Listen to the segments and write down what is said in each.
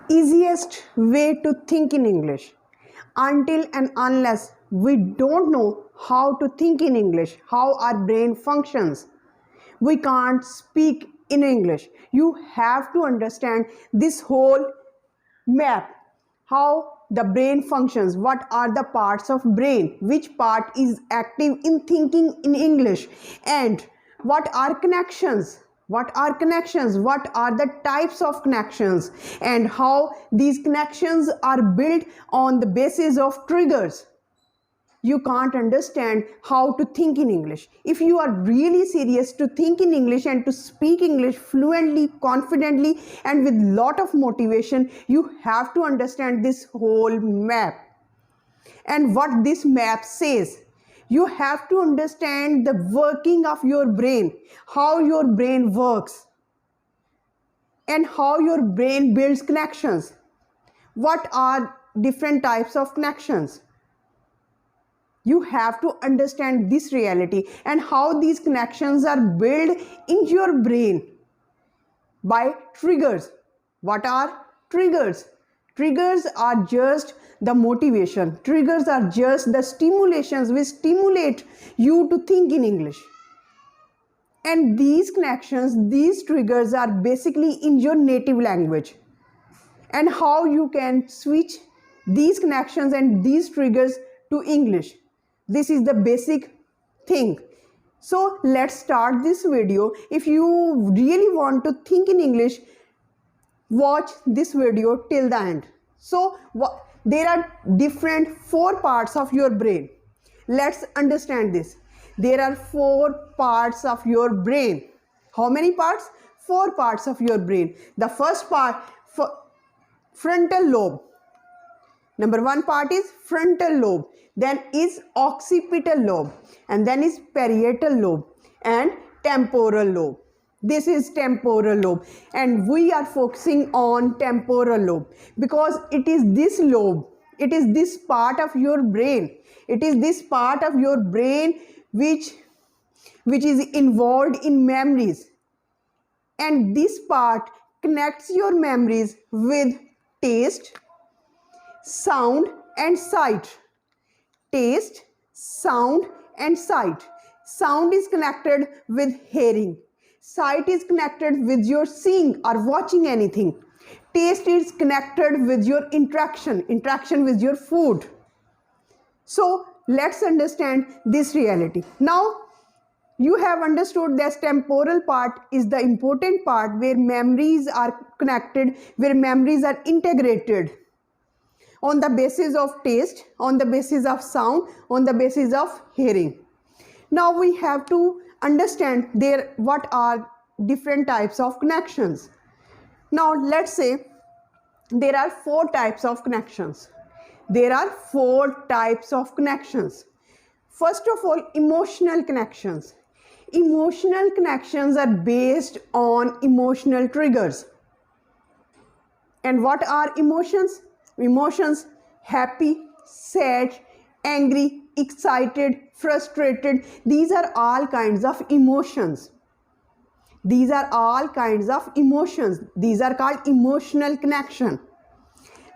easiest way to think in English. Until and unless we don't know how to think in English, how our brain functions, we can't speak in English. You have to understand this whole map, how the brain functions, what are the parts of brain, which part is active in thinking in English, and what are connections, what are the types of connections, and how these connections are built on the basis of triggers. You can't understand how to think in English. If you are really serious to think in English and to speak English fluently, confidently, and with lot of motivation, you have to understand this whole map. And what this map says, you have to understand the working of your brain, how your brain works, and how your brain builds connections. What are different types of connections? You have to understand this reality and how these connections are built in your brain by triggers. What are triggers? Triggers are just the motivation. Triggers are just the stimulations which stimulate you to think in English. And these connections, these triggers are basically in your native language. And how you can switch these connections and these triggers to English. This is the basic thing. So let's start this video. If you really want to think in English, watch this video till the end. So there are different 4 parts of your brain. Let's understand this. There are 4 parts of your brain. How many parts? 4 parts of your brain. The first part, frontal lobe. Number 1 part is frontal lobe, then is occipital lobe, and then is parietal lobe and temporal lobe. This is temporal lobe, and we are focusing on temporal lobe because it is this lobe, it is this part of your brain, it is this part of your brain which is involved in memories, and this part connects your memories with taste, sound and sight. Taste, sound and sight. Sound is connected with hearing. Sight is connected with your seeing or watching anything. Taste is connected with your interaction with your food. So let's understand this reality. Now you have understood that temporal part is the important part where memories are connected, where memories are integrated on the basis of taste, on the basis of sound, on the basis of hearing. Now we have to understand what are different types of connections. Now let's say there are 4 types of connections. There are 4 types of connections. First of all, emotional connections. Emotional connections are based on emotional triggers. And what are emotions? Emotions: happy, sad, angry, excited, frustrated. These are all kinds of emotions. These are all kinds of emotions. These are called emotional connection.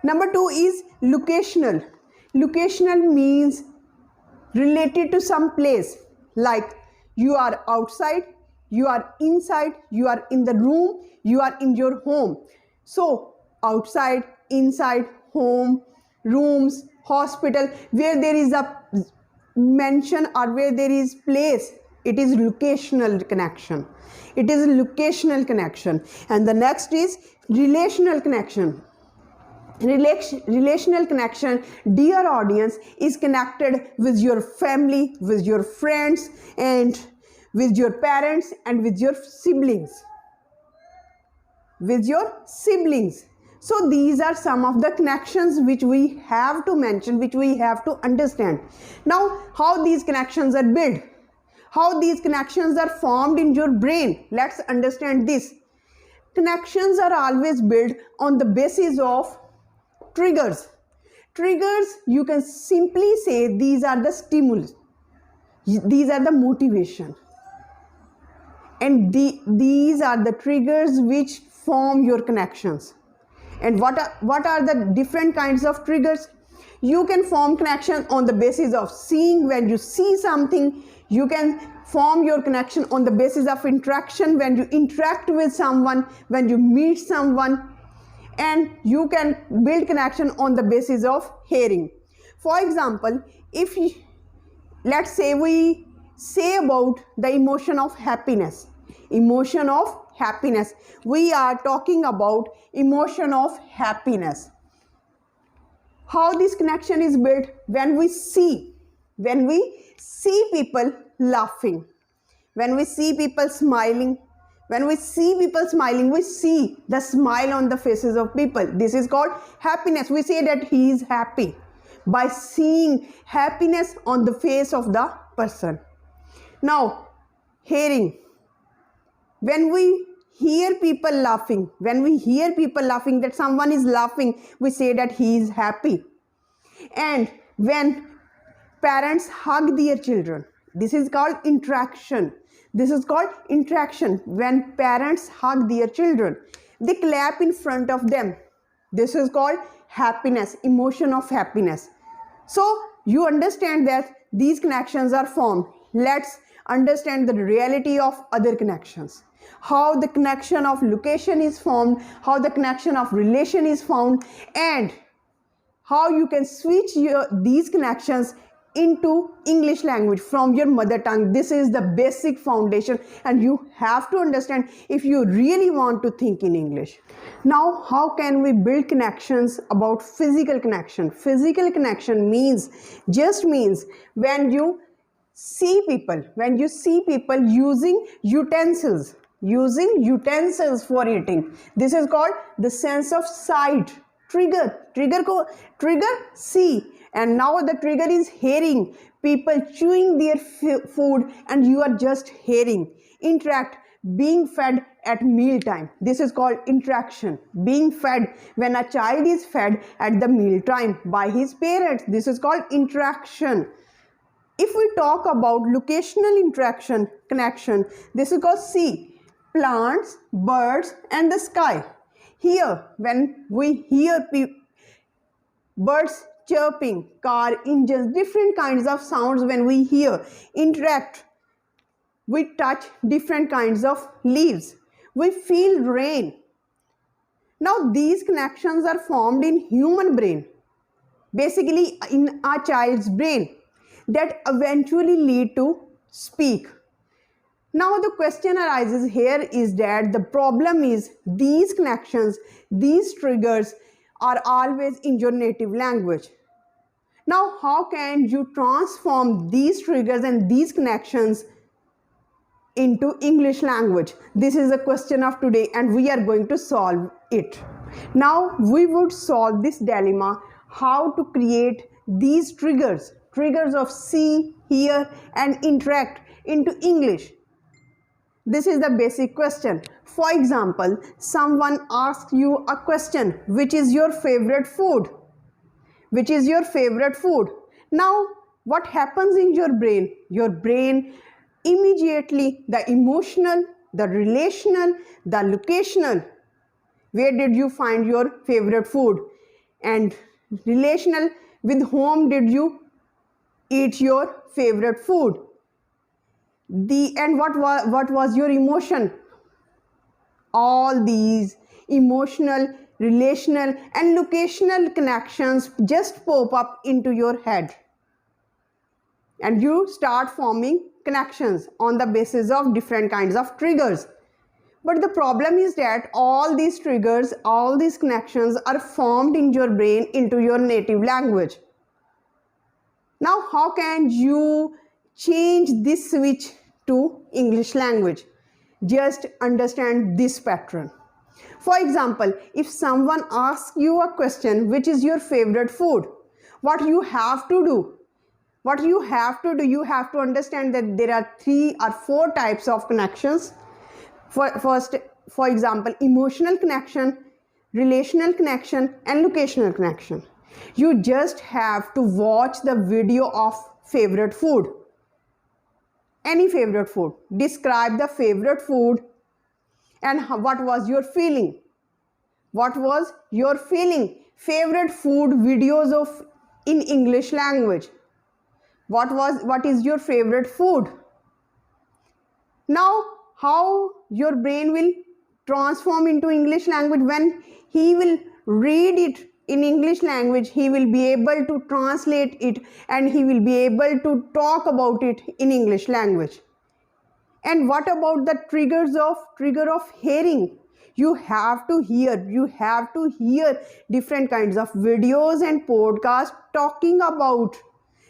Number 2 is locational. Locational means related to some place, like you are outside, you are inside, you are in the room, you are in your home. So outside, inside, home, rooms, hospital, where there is a mention or where there is place, it is locational connection. It is a locational connection. And the next is relational connection. Relational connection, dear audience, is connected with your family, with your friends, and with your parents and with your siblings. With your siblings. So these are some of the connections which we have to mention, which we have to understand. Now, how these connections are built, how these connections are formed in your brain. Let's understand this. Connections are always built on the basis of triggers. Triggers, you can simply say these are the stimulus. These are the motivation. And these are the triggers which form your connections. And what are the different kinds of triggers? You can form connection on the basis of seeing. When you see something, you can form your connection on the basis of interaction, when you interact with someone, when you meet someone, and you can build connection on the basis of hearing. For example, if let's say we say about the emotion of happiness. Emotion of happiness. We are talking about emotion of happiness. How this connection is built? When we see people laughing, when we see people smiling, we see the smile on the faces of people. This is called happiness. We say that he is happy by seeing happiness on the face of the person. Now, hearing. When we hear people laughing, that someone is laughing, we say that he is happy. And when parents hug their children, this is called interaction. When parents hug their children, they clap in front of them. This is called happiness, emotion of happiness. So you understand that these connections are formed. Let's understand the reality of other connections. How the connection of location is formed, how the connection of relation is found, and how you can switch these connections into English language from your mother tongue. This is the basic foundation, and you have to understand if you really want to think in English. Now, how can we build connections about physical connection? Physical connection means when you see people using utensils for eating. This is called the sense of sight. Trigger see, and now the trigger is hearing. People chewing their food and you are just hearing. Interact, being fed at meal time. This is called interaction. Being fed, when a child is fed at the meal time by his parents, this is called interaction. If we talk about locational interaction connection, this is called see, plants, birds, and the sky. Here, when we hear birds chirping, car engines, different kinds of sounds when we hear. Interact, we touch different kinds of leaves. We feel rain. Now these connections are formed in human brain, basically in a child's brain, that eventually lead to speak. Now the question arises here is that the problem is these connections, these triggers are always in your native language. Now how can you transform these triggers and these connections into English language? This is the question of today, and we are going to solve it. Now we would solve this dilemma, how to create these triggers of see, hear, and interact into English. This is the basic question. For example, someone asks you a question, which is your favorite food? Which is your favorite food? Now, what happens in your brain? Your brain immediately, the emotional, the relational, the locational. Where did you find your favorite food? And relational, with whom did you eat your favorite food? And what was your emotion? All these emotional, relational, and locational connections just pop up into your head, and you start forming connections on the basis of different kinds of triggers. But the problem is that all these triggers, all these connections are formed in your brain into your native language. Now how can you change this switch to English language? Just understand this pattern. For example, if someone asks you a question, which is your favorite food, what you have to do? You have to understand that there are 3 or 4 types of connections. For example, emotional connection, relational connection, and locational connection. You just have to watch the video of favorite food. Any favorite food. Describe the favorite food and what was your feeling. What was your feeling? Favorite food videos of in English language. What is your favorite food? Now, how your brain will transform into English language when he will read it in English language, he will be able to translate it and he will be able to talk about it in English language. And what about the trigger of hearing? You have to hear different kinds of videos and podcasts talking about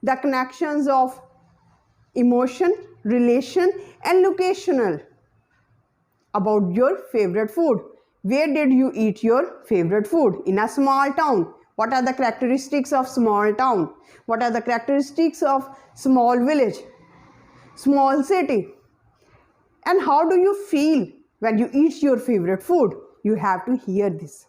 the connections of emotion, relation and locational. About your favorite food. Where did you eat your favorite food? In a small town. What are the characteristics of small town? What are the characteristics of small village? Small city? And how do you feel when you eat your favorite food? You have to hear this.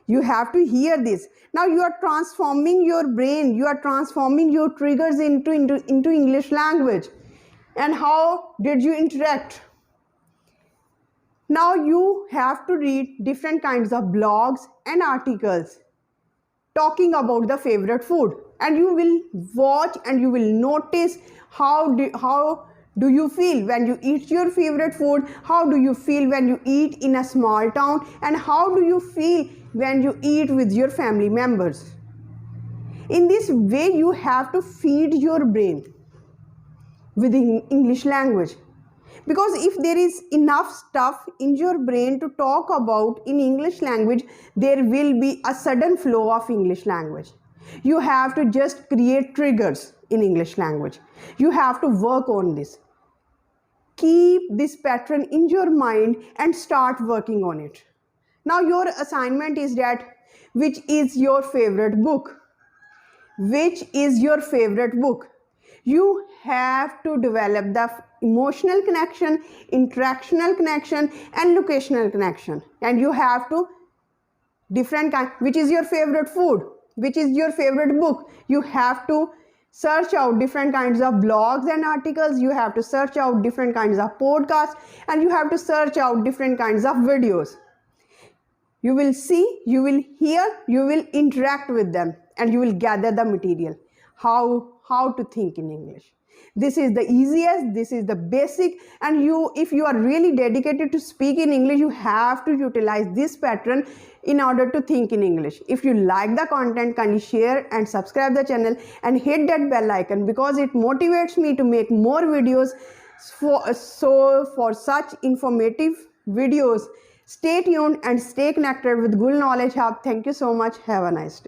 You have to hear this. Now you are transforming your brain. You are transforming your triggers into English language. And how did you interact? Now you have to read different kinds of blogs and articles talking about the favorite food, and you will watch and you will notice how do you feel when you eat your favorite food, how do you feel when you eat in a small town, and how do you feel when you eat with your family members. In this way you have to feed your brain with English language. Because if there is enough stuff in your brain to talk about in English language, there will be a sudden flow of English language. You have to just create triggers in English language. You have to work on this. Keep this pattern in your mind and start working on it. Now your assignment is that, which is your favorite book? Which is your favorite book? You have to develop the emotional connection, interactional connection and locational connection. And you have to which is your favorite food? Which is your favorite book? You have to search out different kinds of blogs and articles. You have to search out different kinds of podcasts and you have to search out different kinds of videos. You will see, you will hear, you will interact with them and you will gather the material. How to think in English. This is the easiest, this is the basic, and if you are really dedicated to speak in English, you have to utilize this pattern in order to think in English. If you like the content, kindly share and subscribe the channel and hit that bell icon because it motivates me to make more videos for such informative videos. Stay tuned and stay connected with Gul Knowledge Hub. Thank you so much. Have a nice day.